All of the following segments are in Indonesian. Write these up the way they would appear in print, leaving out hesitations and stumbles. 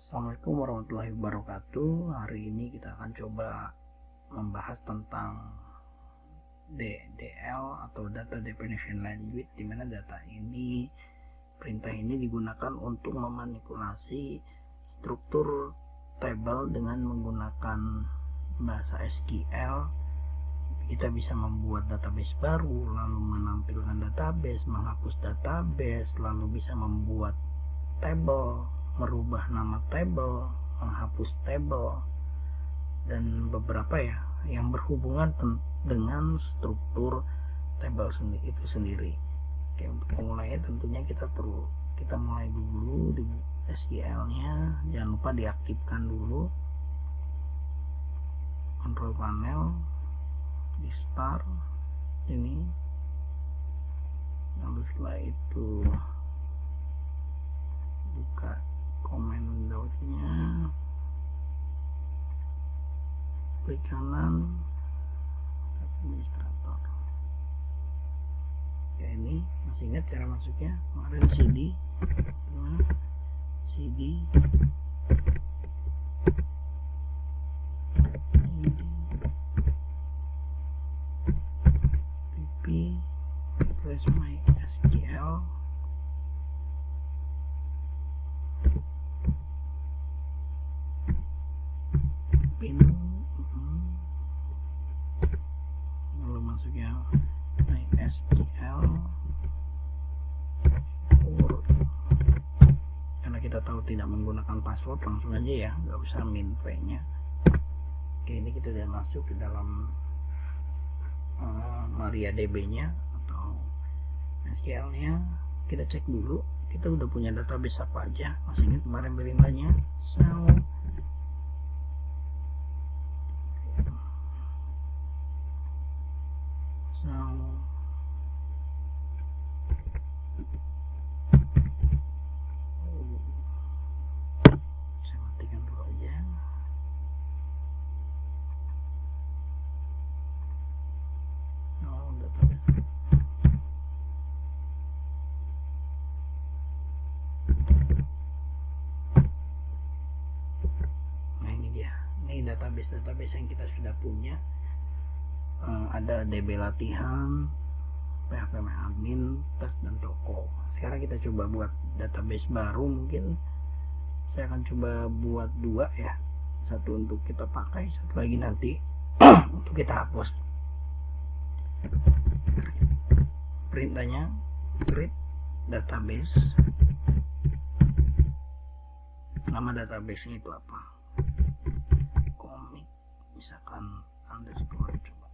Assalamualaikum warahmatullahi wabarakatuh. Hari ini kita akan coba membahas tentang DDL atau Data Definition Language, di mana perintah ini digunakan untuk memanipulasi struktur tabel dengan menggunakan bahasa SQL. Kita bisa membuat database baru, lalu menampilkan database, menghapus database, lalu bisa membuat tabel, merubah nama tabel, menghapus tabel, dan beberapa yang berhubungan dengan struktur tabel itu sendiri. Oke, untuk memulainya tentunya kita mulai dulu di SQL-nya. Jangan lupa diaktifkan dulu control panel di start ini, lalu setelah itu buka command Windows-nya, klik kanan administrator. Oke, ini masih ingat cara masuknya? Kemarin cd pp replace my SQL pin, lalu masuknya my SQL karena kita tahu tidak menggunakan password, langsung aja ya, nggak usah min v nya. Oke, ini kita sudah masuk ke dalam MariaDB nya atau SQL nya. Kita cek dulu kita udah punya database apa aja. Masih ingat kemarin perintahnya saya matikan dulu aja. Database. Nah, ini dia. Ini database yang kita sudah punya. Ada DB latihan, PHP admin, tes, dan toko. Sekarang kita coba buat database baru. Mungkin saya akan coba buat dua ya, satu untuk kita pakai, satu lagi nanti untuk kita hapus. Perintahnya create database. Nama database itu apa? Komik, misalkan underscore. Coba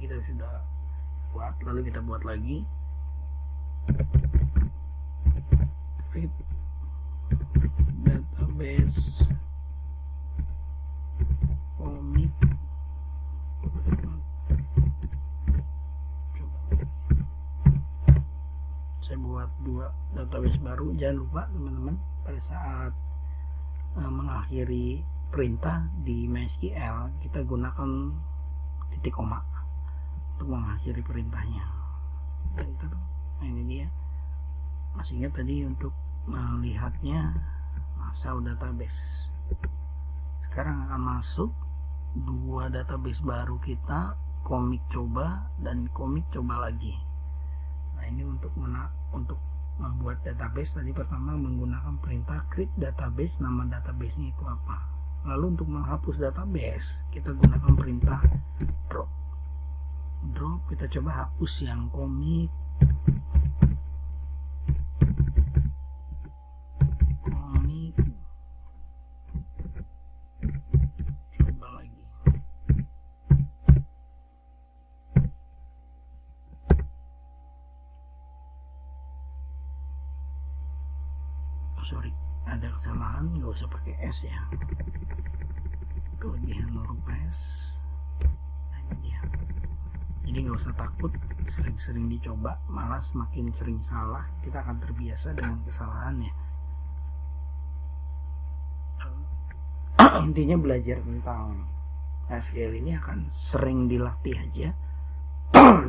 kita sudah buat, lalu kita buat lagi create database komik. Coba saya buat dua database baru. Jangan lupa teman-teman, pada saat mengakhiri perintah di MySQL kita gunakan titik koma untuk mengakhiri perintahnya. Enter. Nah, ini dia. Masih ingat tadi untuk melihatnya masuk database. Sekarang akan masuk dua database baru kita, komik coba dan komik coba lagi. Nah, ini untuk membuat database tadi pertama menggunakan perintah create database. Nama database-nya itu apa? Lalu untuk menghapus database kita gunakan perintah drop. Kita coba hapus yang komik. Coba lagi. Sorry, ada kesalahan, nggak usah pakai S ya. Kelebihan huruf S. Nah, ini dia. Jadi nggak usah takut, sering-sering dicoba, malah semakin sering salah kita akan terbiasa dengan kesalahannya. Intinya belajar tentang SQL ini akan sering dilatih aja.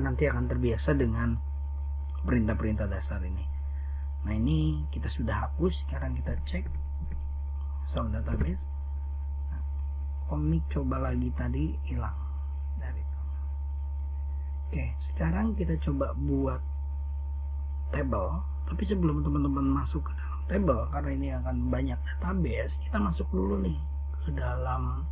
nanti akan terbiasa dengan perintah-perintah dasar ini. Nah, ini kita sudah hapus. Sekarang kita cek sound database. Nah, komik coba lagi tadi hilang dari itu. Oke, sekarang kita coba buat table. Tapi sebelum teman-teman masuk ke dalam table, karena ini akan banyak database, kita masuk dulu nih ke dalam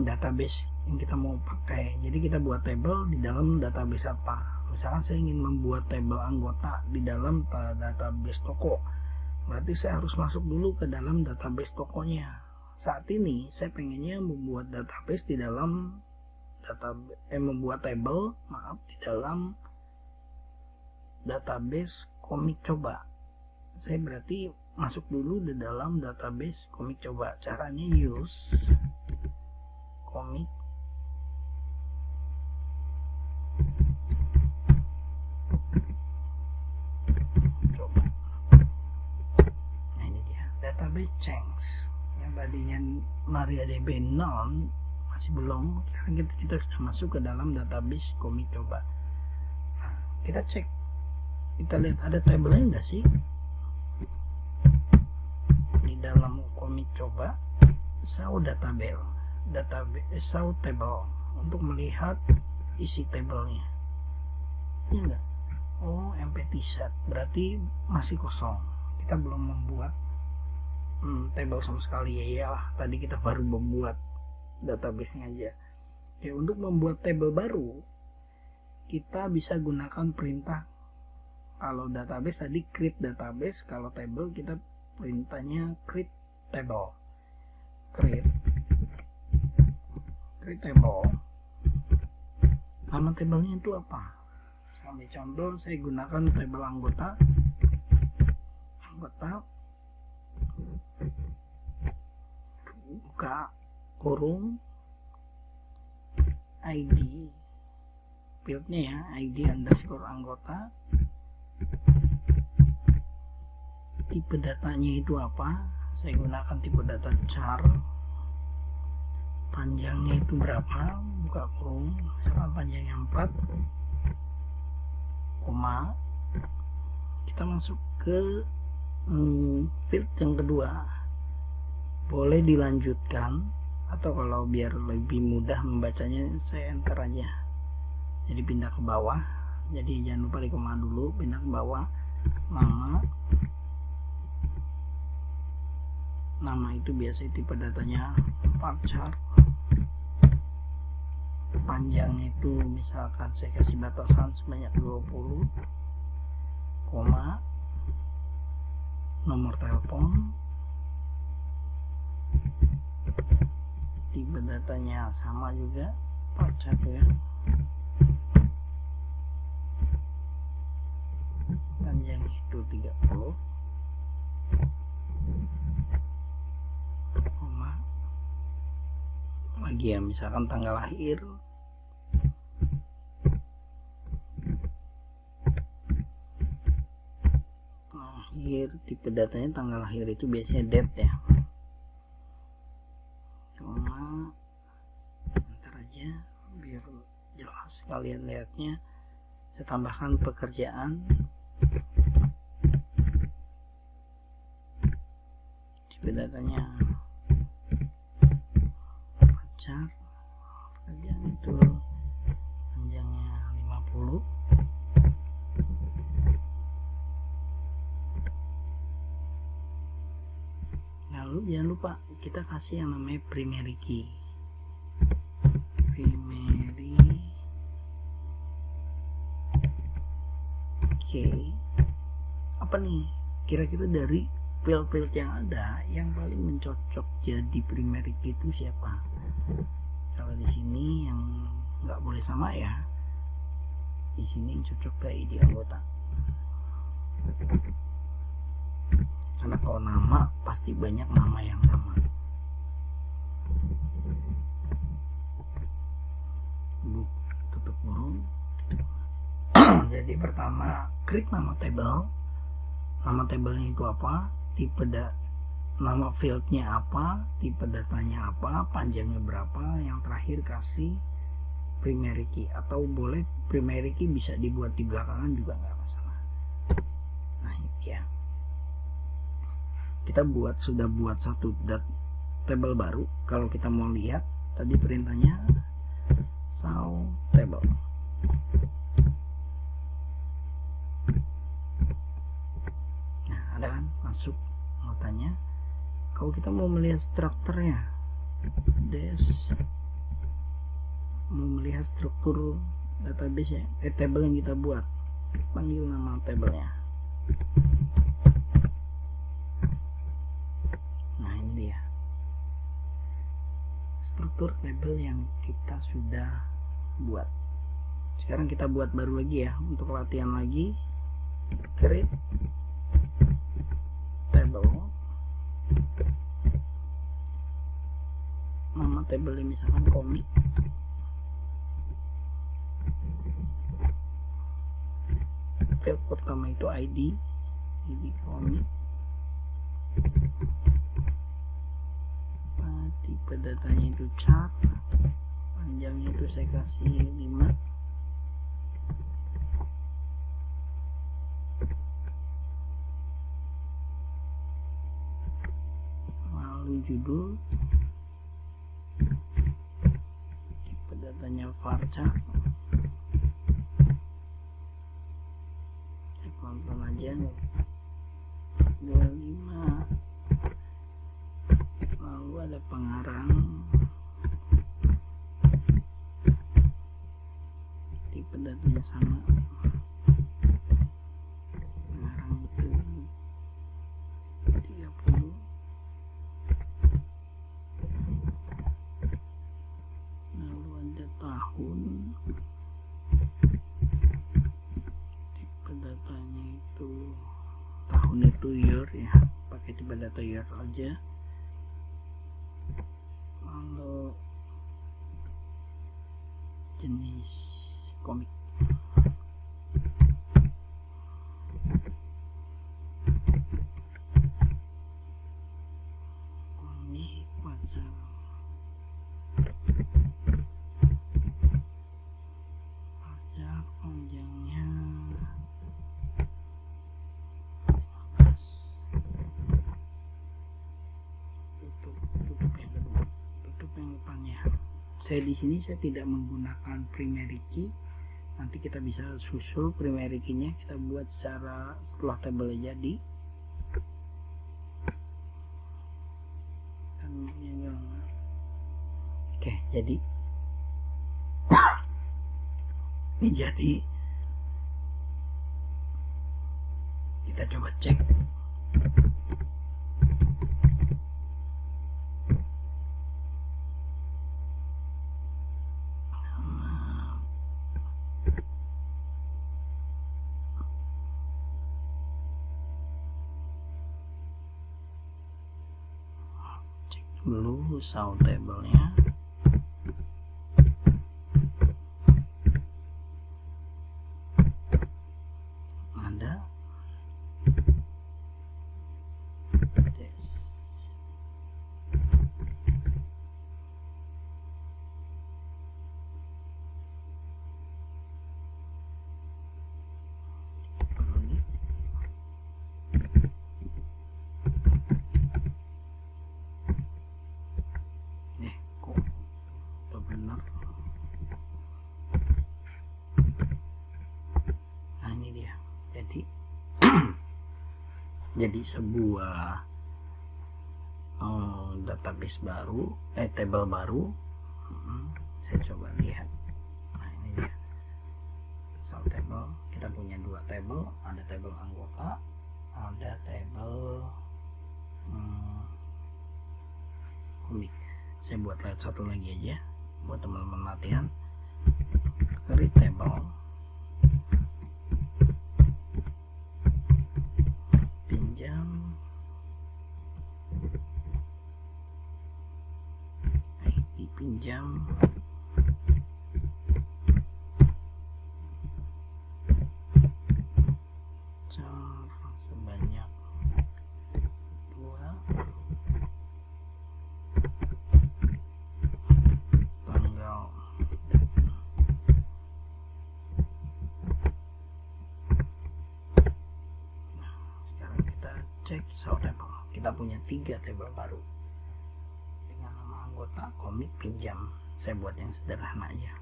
database yang kita mau pakai. Jadi kita buat table di dalam database apa. Misalkan saya ingin membuat table anggota di dalam database toko, berarti saya harus masuk dulu ke dalam database tokonya. Saat ini saya pengennya membuat database di dalam membuat table di dalam database komik coba. Saya berarti masuk dulu di dalam database komik coba. Caranya use komik coba. Nah, ini dia database change. Yang tadinya MariaDB non masih belum, sekarang kita sudah masuk ke dalam database komik coba. Nah, kita cek, kita lihat ada tabelnya enggak sih di dalam komik coba. Show database show table untuk melihat isi tabelnya, ini enggak. Oh, empty set, berarti masih kosong, kita belum membuat table sama sekali. Ya tadi kita baru membuat database-nya aja. Oke, untuk membuat table baru kita bisa gunakan perintah. Kalau database tadi create database, kalau table kita perintahnya create table. Create table. Nama tablenya itu apa? Sampai contoh saya gunakan table anggota buka kurung ID, fieldnya ya ID underscore anggota. Tipe datanya itu apa? Saya gunakan tipe data char. Panjangnya itu berapa? Buka kurung, misalkan panjangnya 4, koma. Kita masuk ke field yang kedua. Boleh dilanjutkan, atau kalau biar lebih mudah membacanya saya enter aja. Jadi pindah ke bawah. Jadi jangan lupa di koma dulu, pindah ke bawah. Nama itu biasanya tipe datanya varchar. Panjangnya itu misalkan saya kasih batasan sebanyak 20, koma, nomor telepon, tipe datanya sama juga varchar ya. Panjang itu 30, koma, lagi ya misalkan tanggal lahir, tipe datanya tanggal lahir itu biasanya date ya. Cuma ntar aja biar jelas kalian lihatnya. Saya tambahkan pekerjaan, tipe datanya pacar, pekerjaan itu panjangnya 50, lalu jangan lupa kita kasih yang namanya primary key. Apa nih kira-kira dari field-field yang ada yang paling mencocok jadi primary key itu siapa? Kalau di sini yang nggak boleh sama ya, di sini yang cocok ke ID anggota. Karena kalau nama pasti banyak nama yang sama. Tutup kurung. Jadi pertama create nama table. Nama tablenya itu apa? Tipe nama fieldnya apa? Tipe datanya apa? Panjangnya berapa? Yang terakhir kasih primary key, atau boleh primary key bisa dibuat di belakangan juga nggak masalah. Nah ini ya, kita sudah buat satu table baru. Kalau kita mau lihat tadi perintahnya show table. Nah ada kan masuk notanya. Kalau kita mau melihat strukturnya, mau melihat struktur database table yang kita buat, panggil nama tablenya. Nah ini dia struktur table yang kita sudah buat. Sekarang kita buat baru lagi ya, untuk latihan lagi. Create table, nama table misalkan komik. Field pertama itu ID komik. Tipe datanya itu chart, panjangnya itu saya kasih 5. Lalu judul, tipe datanya varchar. Pelan-pelan aja, 25. Lalu ada pengarang, tipe datanya sama, pengarang itu 30. Lalu ada tahun, tipe datanya itu tahun itu year ya, pakai tipe data year aja. Lalu jenis komik, wajar, panjangnya 15. Tutup yang depannya. Saya di sini saya tidak menggunakan primary key. Nanti kita bisa susul primary key-nya, kita buat secara setelah table jadi. Oke, jadi ini jadi. Kita coba cek. Dulu show table-nya. Ada benar. Nah ini dia. Jadi jadi sebuah database baru, table baru. Saya coba lihat. Nah ini dia show table. Kita punya dua table, ada table anggota, ada table komik. Saya buat satu lagi aja buat teman-teman latihan. Create table, pinjam, ID pinjam, sebanyak 2, tanggal cek show table. Kita punya 3 table baru dengan nama anggota, komik, pinjam. Saya buat yang sederhana aja.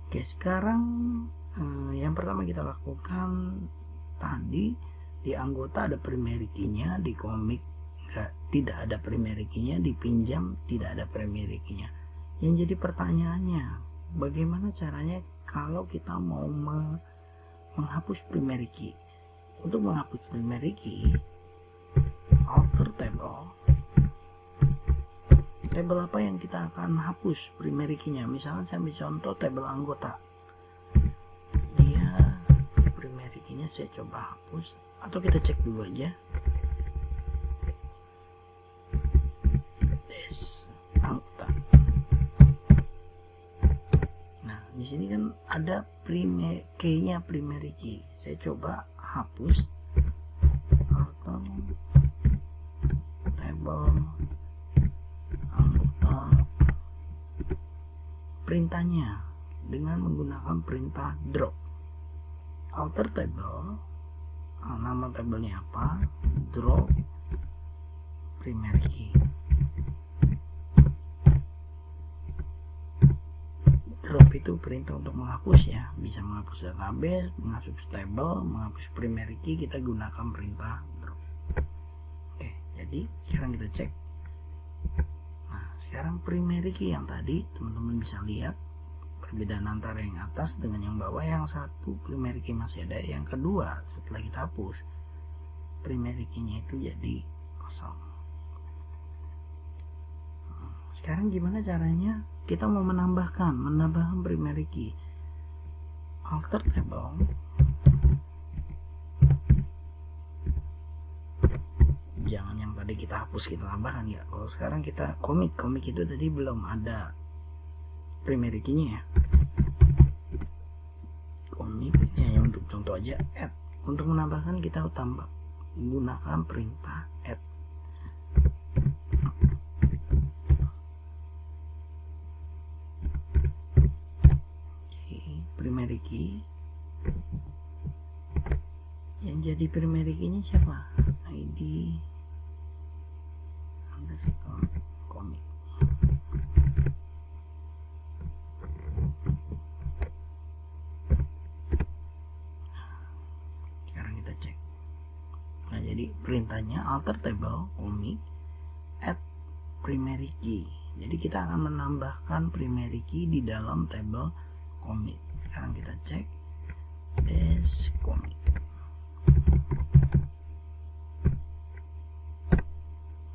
Oke, sekarang yang pertama kita lakukan tadi, di anggota ada primary key-nya, di komik tidak ada primary key-nya, di pinjam tidak ada primary key-nya. Yang jadi pertanyaannya, bagaimana caranya kalau kita mau menghapus primary key? Untuk menghapus primary key, alter table. Table apa yang kita akan hapus primary key-nya? Misalkan saya ambil contoh table anggota. Dia primary key-nya saya coba hapus, atau kita cek dulu aja. Anggota. Nah, di sini kan ada primary key-nya, primary key. Saya coba hapus atau table anggota perintahnya dengan menggunakan perintah drop. Alter table, nama tabelnya apa? Drop primary key. Drop itu perintah untuk menghapus ya, bisa menghapus database, menghapus table, menghapus primary key, kita gunakan perintah drop. Oke, jadi sekarang kita cek. Nah, sekarang primary key yang tadi teman-teman bisa lihat perbedaan antara yang atas dengan yang bawah. Yang satu primary key masih ada, yang kedua setelah kita hapus primary key-nya itu jadi kosong. Sekarang gimana caranya kita mau menambahkan primary key? Alter table, jangan yang tadi kita hapus kita tambahkan ya. Kalau sekarang kita komik itu tadi belum ada primary key-nya ya. Komik ya, untuk contoh aja add. Untuk menambahkan kita tambah gunakan perintah add. Primary key yang jadi primary key-nya siapa? ID underscore komik. Sekarang kita cek. Nah, jadi perintahnya alter table komik add primary key. Jadi kita akan menambahkan primary key di dalam table komik. Sekarang kita cek des komik.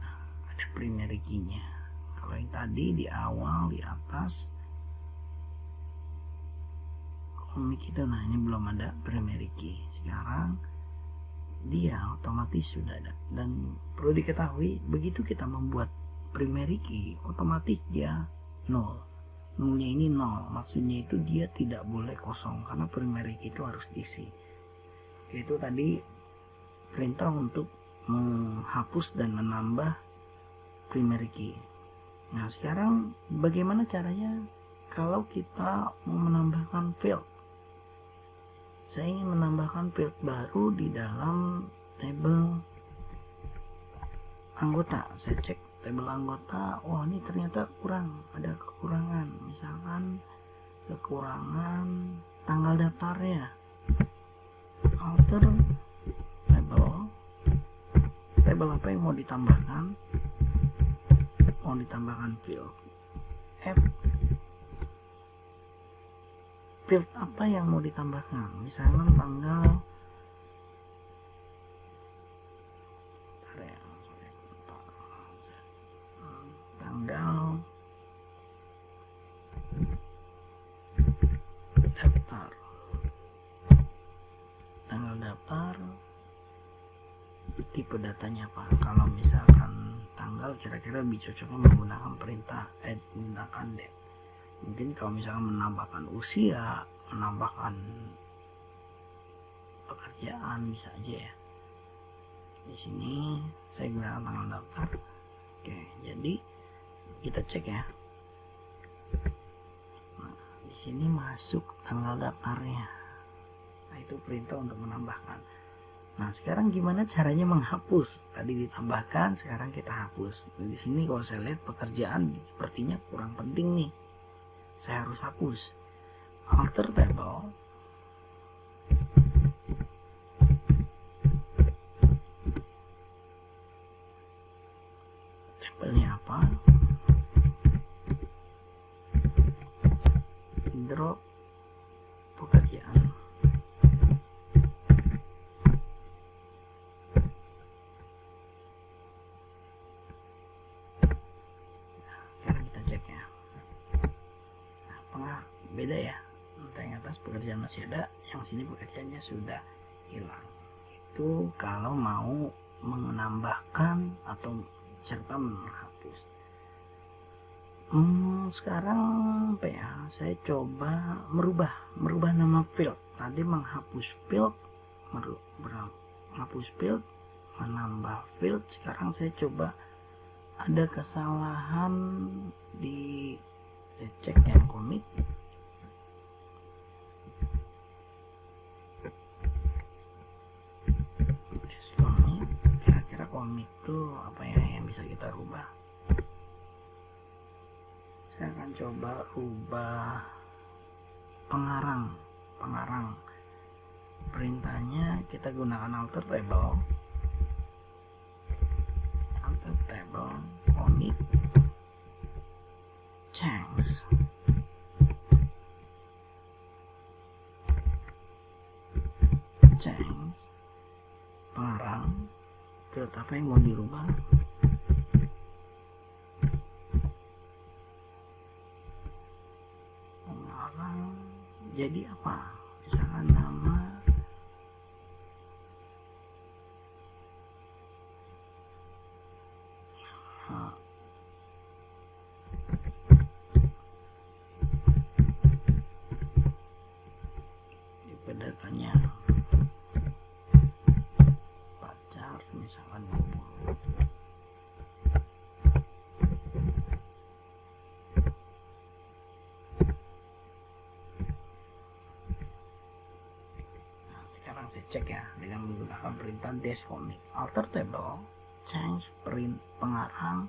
Nah, ada primary key-nya. Kalau yang tadi di awal di atas komik itu, nah ini belum ada primary key. Sekarang dia otomatis sudah ada. Dan perlu diketahui, begitu kita membuat primary key, otomatis dia 0. Nolnya ini 0, maksudnya itu dia tidak boleh kosong karena primary key itu harus diisi. Itu tadi perintah untuk menghapus dan menambah primary key. Nah, sekarang bagaimana caranya kalau kita mau menambahkan field? Saya ingin menambahkan field baru di dalam table anggota. Saya cek table anggota, wah ini ternyata kurang, ada kekurangan. Misalkan kekurangan tanggal daftarnya. Alter table apa yang mau ditambahkan? Mau ditambahkan field F. Field apa yang mau ditambahkan? Misalkan tanggal daftar, tanggal daftar, tipe datanya apa. Kalau misalkan tanggal, kira-kira lebih cocoknya menggunakan perintah add, menggunakan date. Mungkin kalau misalkan menambahkan usia, menambahkan pekerjaan, bisa aja ya. Di sini saya gunakan tanggal daftar. Oke, jadi kita cek ya. Nah, di sini masuk tanggal daftarnya. Nah, itu perintah untuk menambahkan. Nah, sekarang gimana caranya menghapus? Tadi ditambahkan, sekarang kita hapus. Di sini kalau saya lihat pekerjaan sepertinya kurang penting nih. Saya harus hapus. Alter table. Tabelnya apa? Drop pekerjaan. Sekarang kita cek ya. Nah, beda ya. Yang atas pekerjaan masih ada, yang sini pekerjaannya sudah hilang. Itu kalau mau menambahkan atau serta menghapus. Sekarang apa ya? Saya coba merubah nama field. Tadi menghapus field, menghapus field, menambah field. Sekarang saya coba ada kesalahan di cek yang komit. Kira-kira komit itu apa ya yang bisa kita rubah? Saya akan coba rubah pengarang. Perintahnya kita gunakan alter table commit change. Pengarang, field apa yang mau dirubah? Pengarang jadi apa? Misalkan nama tipe datanya pacar misalkan 20. Sekarang saya cek ya dengan menggunakan perintah dash commit alter table change pengarang.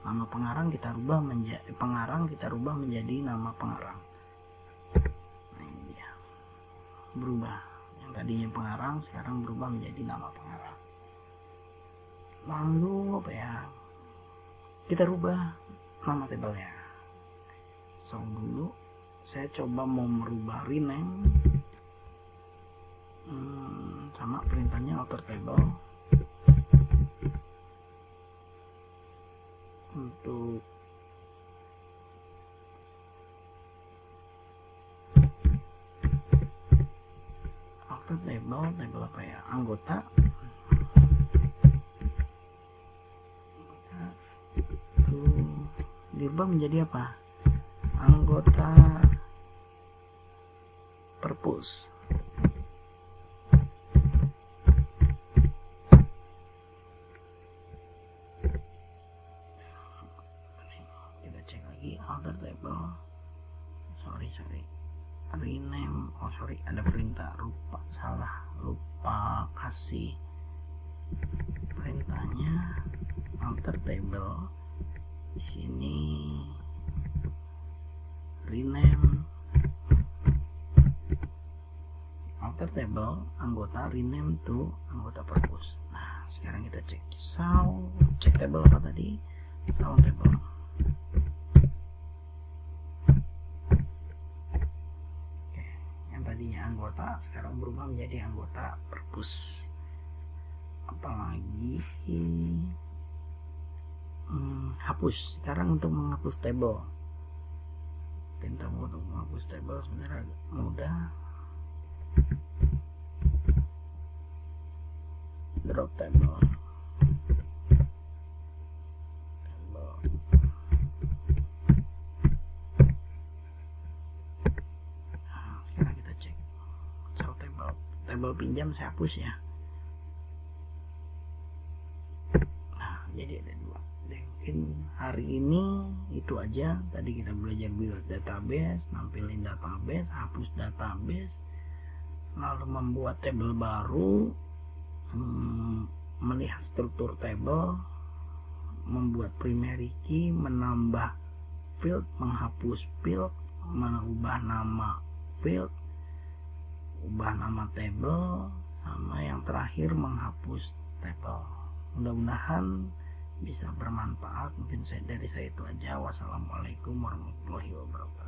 Nama pengarang kita rubah menjadi nama pengarang. Nah, ini dia. Berubah. Yang tadinya pengarang sekarang berubah menjadi nama pengarang. Lalu apa ya? Kita rubah nama tabelnya. Dulu saya coba mau merubah rename. Sama perintahnya alter table untuk alter table apa ya, anggota itu dirubah menjadi apa, anggota purpose. Alter table rename, ada perintah lupa kasih perintahnya alter table. Di sini rename alter table anggota, rename to anggota purpose. Nah, sekarang kita cek cek table apa tadi, sound table. Tadinya anggota sekarang berubah menjadi anggota purpose. Apalagi hapus. Sekarang untuk menghapus table, perintah untuk menghapus table sebenarnya agak mudah. Drop table. Table pinjam saya hapus ya. Nah, jadi ada dua. Mungkin hari ini itu aja. Tadi kita belajar build database, nampilin database, hapus database, lalu membuat table baru, melihat struktur table, membuat primary key, menambah field, menghapus field, mengubah nama field, ubah nama table, sama yang terakhir menghapus table. Mudah-mudahan bisa bermanfaat. Mungkin dari saya itu aja. Wassalamualaikum warahmatullahi wabarakatuh.